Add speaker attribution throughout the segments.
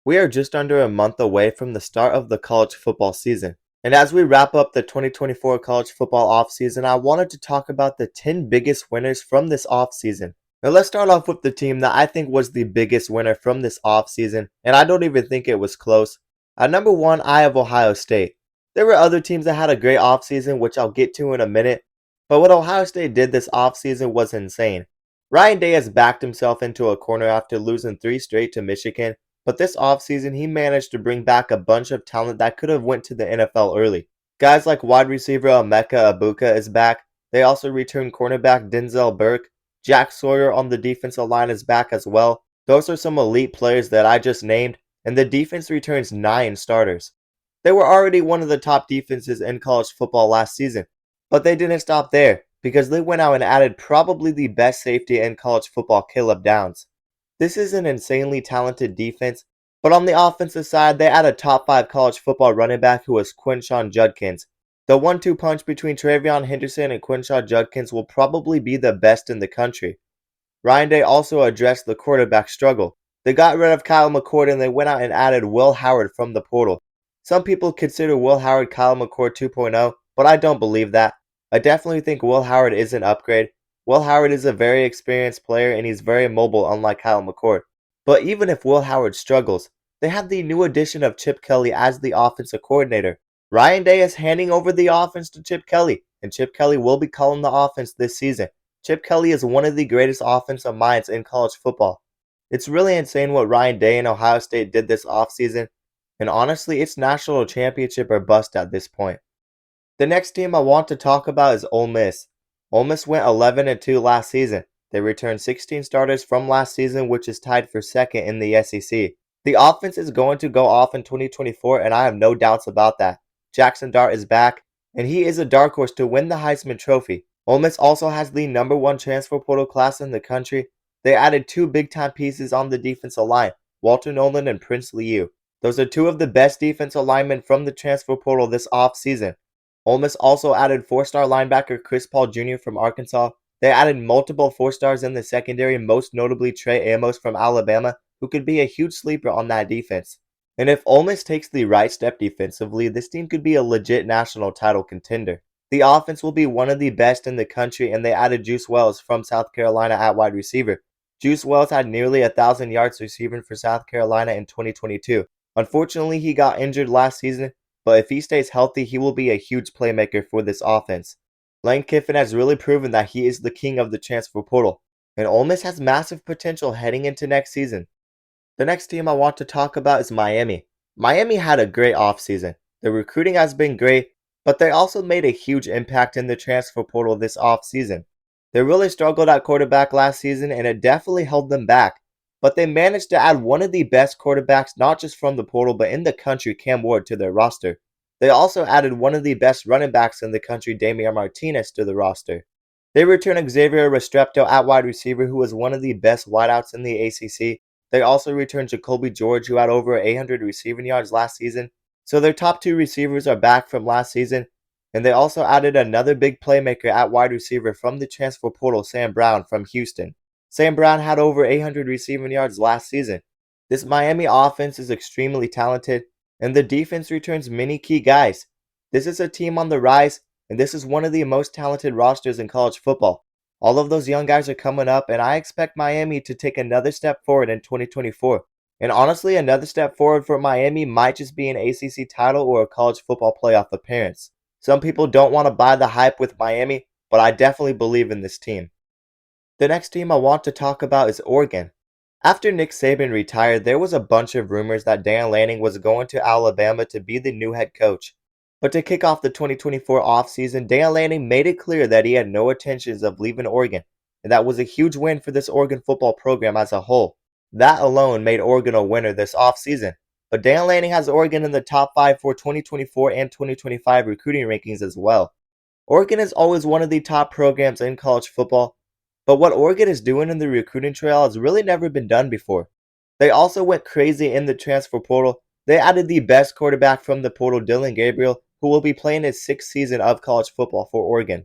Speaker 1: We are just under a month away from the start of the college football season. And as we wrap up the 2024 college football offseason, I wanted to talk about the 10 biggest winners from this offseason. Now let's start off with the team that I think was the biggest winner from this offseason, and I don't even think it was close. At number 1, I have Ohio State. There were other teams that had a great offseason, which I'll get to in a minute, but what Ohio State did this offseason was insane. Ryan Day has backed himself into a corner after losing 3 straight to Michigan, but this offseason he managed to bring back a bunch of talent that could have went to the NFL early. Guys like wide receiver Emeka Ibuka is back. They also returned cornerback Denzel Burke. Jack Sawyer on the defensive line is back as well. Those are some elite players that I just named, and the defense returns 9 starters. They were already one of the top defenses in college football last season, but they didn't stop there because they went out and added probably the best safety in college football, Caleb Downs. This is an insanely talented defense, but on the offensive side, they add a top 5 college football running back who is Quinshon Judkins. The 1-2 punch between Travion Henderson and Quinshon Judkins will probably be the best in the country. Ryan Day also addressed the quarterback struggle. They got rid of Kyle McCord and they went out and added Will Howard from the portal. Some people consider Will Howard Kyle McCord 2.0, but I don't believe that. I definitely think Will Howard is an upgrade. Will Howard is a very experienced player and he's very mobile unlike Kyle McCord. But even if Will Howard struggles, they have the new addition of Chip Kelly as the offensive coordinator. Ryan Day is handing over the offense to Chip Kelly, and Chip Kelly will be calling the offense this season. Chip Kelly is one of the greatest offensive minds in college football. It's really insane what Ryan Day and Ohio State did this offseason, and honestly, it's national championship or bust at this point. The next team I want to talk about is Ole Miss. Ole Miss went 11-2 last season. They returned 16 starters from last season, which is tied for second in the SEC. The offense is going to go off in 2024, and I have no doubts about that. Jackson Dart is back, and he is a dark horse to win the Heisman Trophy. Ole Miss also has the number 1 transfer portal class in the country. They added 2 big-time pieces on the defensive line, Walter Nolan and Prince Liu. Those are 2 of the best defensive linemen from the transfer portal this offseason. Ole Miss also added 4-star linebacker Chris Paul Jr. from Arkansas. They added multiple 4-stars in the secondary, most notably Trey Amos from Alabama, who could be a huge sleeper on that defense. And if Ole Miss takes the right step defensively, this team could be a legit national title contender. The offense will be one of the best in the country, and they added Juice Wells from South Carolina at wide receiver. Juice Wells had nearly 1,000 yards receiving for South Carolina in 2022. Unfortunately, he got injured last season, but if he stays healthy, he will be a huge playmaker for this offense. Lane Kiffin has really proven that he is the king of the transfer portal, and Ole Miss has massive potential heading into next season. The next team I want to talk about is Miami. Miami had a great offseason. The recruiting has been great, but they also made a huge impact in the transfer portal this offseason. They really struggled at quarterback last season, and it definitely held them back. But they managed to add one of the best quarterbacks, not just from the portal, but in the country, Cam Ward, to their roster. They also added one of the best running backs in the country, Damian Martinez, to the roster. They returned Xavier Restrepo at wide receiver, who was one of the best wideouts in the ACC. They also returned Jacoby George, who had over 800 receiving yards last season. So their top 2 receivers are back from last season. And they also added another big playmaker at wide receiver from the transfer portal, Sam Brown from Houston. Sam Brown had over 800 receiving yards last season. This Miami offense is extremely talented, and the defense returns many key guys. This is a team on the rise, and this is one of the most talented rosters in college football. All of those young guys are coming up, and I expect Miami to take another step forward in 2024. And honestly, another step forward for Miami might just be an ACC title or a college football playoff appearance. Some people don't want to buy the hype with Miami, but I definitely believe in this team. The next team I want to talk about is Oregon. After Nick Saban retired, there was a bunch of rumors that Dan Lanning was going to Alabama to be the new head coach. But to kick off the 2024 offseason, Dan Lanning made it clear that he had no intentions of leaving Oregon, and that was a huge win for this Oregon football program as a whole. That alone made Oregon a winner this offseason. But Dan Lanning has Oregon in the top 5 for 2024 and 2025 recruiting rankings as well. Oregon is always one of the top programs in college football, but what Oregon is doing in the recruiting trail has really never been done before. They also went crazy in the transfer portal. They added the best quarterback from the portal, Dylan Gabriel, who will be playing his 6th season of college football for Oregon.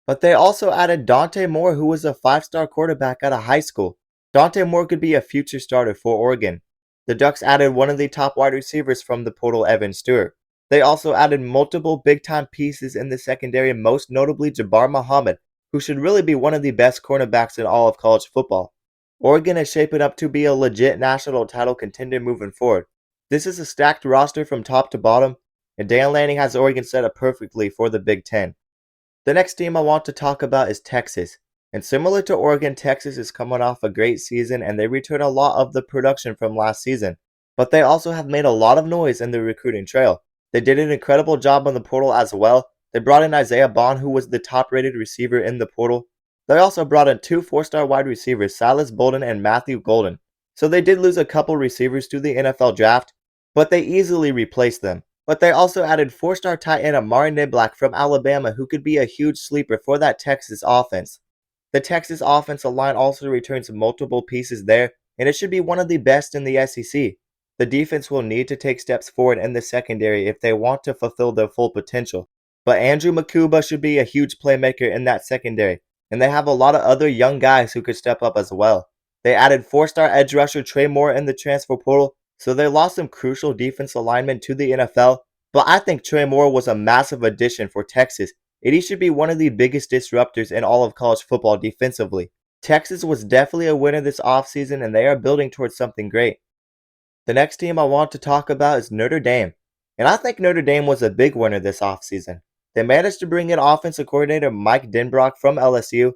Speaker 1: But they also added Dante Moore, who was a 5-star quarterback out of high school. Dante Moore could be a future starter for Oregon. The Ducks added one of the top wide receivers from the portal, Evan Stewart. They also added multiple big-time pieces in the secondary, most notably Jabbar Muhammad, who should really be one of the best cornerbacks in all of college football. Oregon is shaping up to be a legit national title contender moving forward. This is a stacked roster from top to bottom, and Dan Lanning has Oregon set up perfectly for the Big Ten. The next team I want to talk about is Texas. And similar to Oregon, Texas is coming off a great season and they returned a lot of the production from last season. But they also have made a lot of noise in the recruiting trail. They did an incredible job on the portal as well. They brought in Isaiah Bond, who was the top rated receiver in the portal. They also brought in two 4-star wide receivers, Silas Bolden and Matthew Golden. So they did lose a couple receivers to the NFL draft, but they easily replaced them. But they also added 4-star tight end Amari Niblack from Alabama, who could be a huge sleeper for that Texas offense. The Texas offensive line also returns multiple pieces there, and it should be one of the best in the SEC. The defense will need to take steps forward in the secondary if they want to fulfill their full potential. But Andrew Makuba should be a huge playmaker in that secondary, and they have a lot of other young guys who could step up as well. They added 4-star edge rusher Trey Moore in the transfer portal, so they lost some crucial defensive linemen to the NFL, but I think Trey Moore was a massive addition for Texas, and he should be one of the biggest disruptors in all of college football defensively. Texas was definitely a winner this offseason, and they are building towards something great. The next team I want to talk about is Notre Dame, and I think Notre Dame was a big winner this offseason. They managed to bring in offensive coordinator Mike Denbrock from LSU,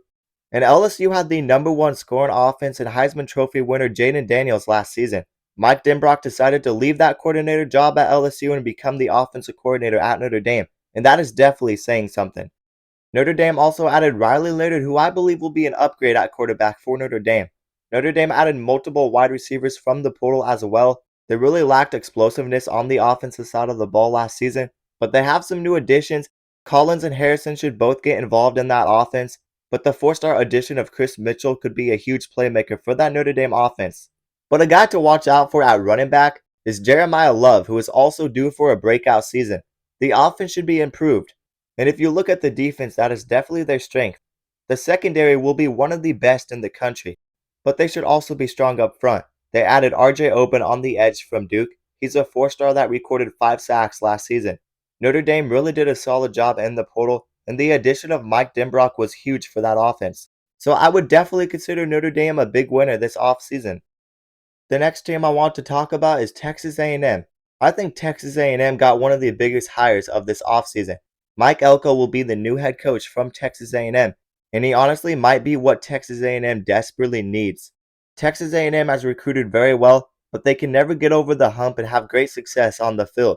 Speaker 1: and LSU had the #1 scoring offense and Heisman Trophy winner Jaden Daniels last season. Mike Denbrock decided to leave that coordinator job at LSU and become the offensive coordinator at Notre Dame, and that is definitely saying something. Notre Dame also added Riley Leonard, who I believe will be an upgrade at quarterback for Notre Dame. Notre Dame added multiple wide receivers from the portal as well. They really lacked explosiveness on the offensive side of the ball last season, but they have some new additions. Collins and Harrison should both get involved in that offense, but the 4-star addition of Chris Mitchell could be a huge playmaker for that Notre Dame offense. But a guy to watch out for at running back is Jeremiah Love, who is also due for a breakout season. The offense should be improved, and if you look at the defense, that is definitely their strength. The secondary will be one of the best in the country, but they should also be strong up front. They added RJ Oben on the edge from Duke. He's a 4-star that recorded 5 sacks last season. Notre Dame really did a solid job in the portal, and the addition of Mike Denbrock was huge for that offense. So I would definitely consider Notre Dame a big winner this offseason. The next team I want to talk about is Texas A&M. I think Texas A&M got one of the biggest hires of this offseason. Mike Elko will be the new head coach from Texas A&M, and he honestly might be what Texas A&M desperately needs. Texas A&M has recruited very well, but they can never get over the hump and have great success on the field.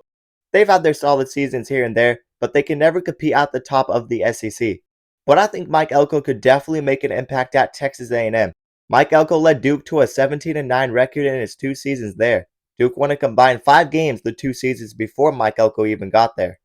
Speaker 1: They've had their solid seasons here and there, but they can never compete at the top of the SEC. But I think Mike Elko could definitely make an impact at Texas A&M. Mike Elko led Duke to a 17-9 record in his 2 seasons there. Duke won a combined 5 games the 2 seasons before Mike Elko even got there.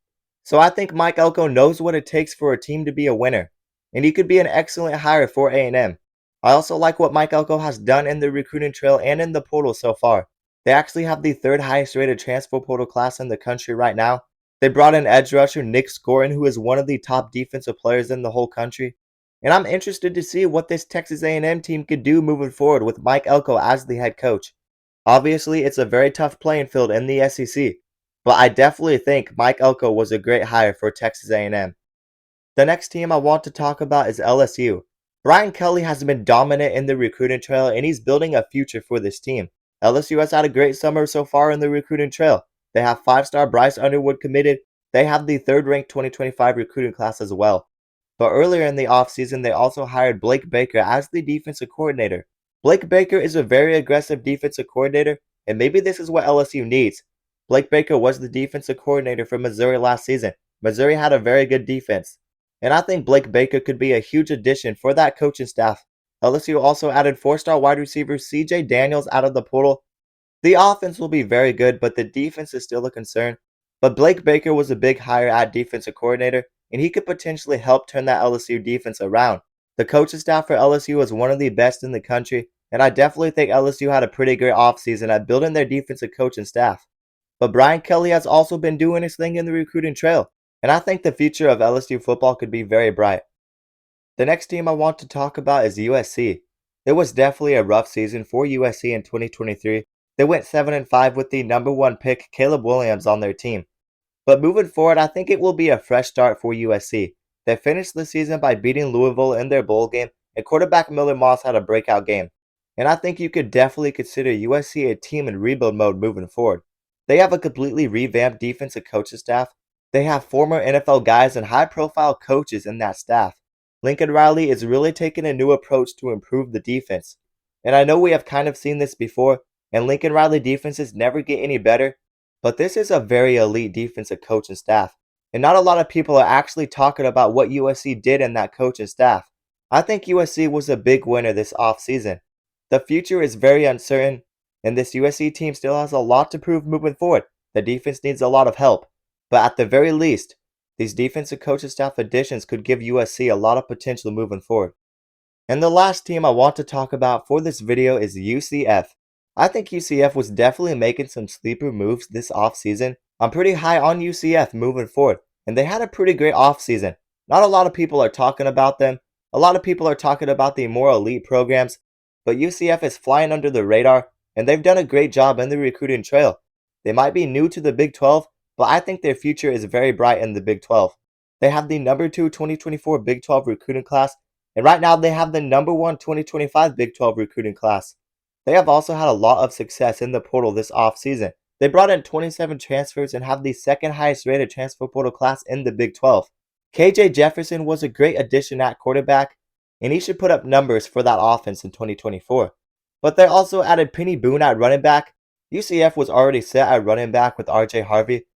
Speaker 1: So I think Mike Elko knows what it takes for a team to be a winner, and he could be an excellent hire for A&M. I also like what Mike Elko has done in the recruiting trail and in the portal so far. They actually have the 3rd highest rated transfer portal class in the country right now. They brought in edge rusher Nick Scorin, who is one of the top defensive players in the whole country. And I'm interested to see what this Texas A&M team could do moving forward with Mike Elko as the head coach. Obviously, it's a very tough playing field in the SEC, but I definitely think Mike Elko was a great hire for Texas A&M. The next team I want to talk about is LSU. Brian Kelly has been dominant in the recruiting trail, and he's building a future for this team. LSU has had a great summer so far in the recruiting trail. They have 5-star Bryce Underwood committed. They have the 3rd ranked 2025 recruiting class as well. But earlier in the offseason, they also hired Blake Baker as the defensive coordinator. Blake Baker is a very aggressive defensive coordinator, and maybe this is what LSU needs. Blake Baker was the defensive coordinator for Missouri last season. Missouri had a very good defense, and I think Blake Baker could be a huge addition for that coaching staff. LSU also added 4-star wide receiver CJ Daniels out of the portal. The offense will be very good, but the defense is still a concern. But Blake Baker was a big hire at defensive coordinator, and he could potentially help turn that LSU defense around. The coaching staff for LSU is one of the best in the country, and I definitely think LSU had a pretty great offseason at building their defensive coaching staff. But Brian Kelly has also been doing his thing in the recruiting trail, and I think the future of LSU football could be very bright. The next team I want to talk about is USC. It was definitely a rough season for USC in 2023, They went 7-5 with the number 1 pick Caleb Williams on their team. But moving forward, I think it will be a fresh start for USC. They finished the season by beating Louisville in their bowl game, and quarterback Miller Moss had a breakout game. And I think you could definitely consider USC a team in rebuild mode moving forward. They have a completely revamped defensive coaching staff. They have former NFL guys and high-profile coaches in that staff. Lincoln Riley is really taking a new approach to improve the defense. And I know we have kind of seen this before, and Lincoln Riley defenses never get any better, but this is a very elite defensive coaching staff. And not a lot of people are actually talking about what USC did in that coaching staff. I think USC was a big winner this offseason. The future is very uncertain, and this USC team still has a lot to prove moving forward. The defense needs a lot of help, but at the very least, these defensive coaching staff additions could give USC a lot of potential moving forward. And the last team I want to talk about for this video is UCF. I think UCF was definitely making some sleeper moves this offseason. I'm pretty high on UCF moving forward, and they had a pretty great offseason. Not a lot of people are talking about them. A lot of people are talking about the more elite programs, but UCF is flying under the radar, and they've done a great job in the recruiting trail. They might be new to the Big 12, but I think their future is very bright in the Big 12. They have the number 2 2024 Big 12 recruiting class, and right now they have the number 1 2025 Big 12 recruiting class. They have also had a lot of success in the portal this offseason. They brought in 27 transfers and have the second highest rated transfer portal class in the Big 12. KJ Jefferson was a great addition at quarterback, and he should put up numbers for that offense in 2024. But they also added Penny Boone at running back. UCF was already set at running back with RJ Harvey,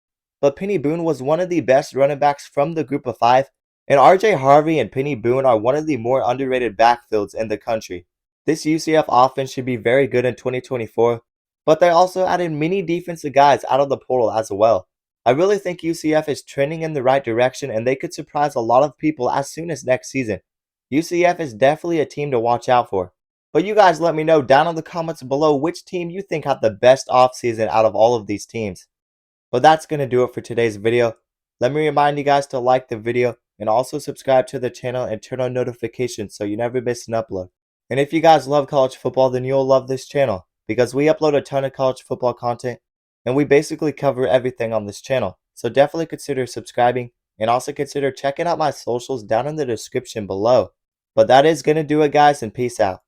Speaker 1: but Penny Boone was one of the best running backs from the group of 5, and RJ Harvey and Penny Boone are one of the more underrated backfields in the country. This UCF offense should be very good in 2024, but they also added many defensive guys out of the portal as well. I really think UCF is trending in the right direction, and they could surprise a lot of people as soon as next season. UCF is definitely a team to watch out for. But you guys let me know down in the comments below which team you think had the best offseason out of all of these teams. But that's going to do it for today's video. Let me remind you guys to like the video and also subscribe to the channel and turn on notifications so you never miss an upload. And if you guys love college football, then you'll love this channel, because we upload a ton of college football content, and we basically cover everything on this channel. So definitely consider subscribing, and also consider checking out my socials down in the description below. But that is going to do it, guys, and peace out.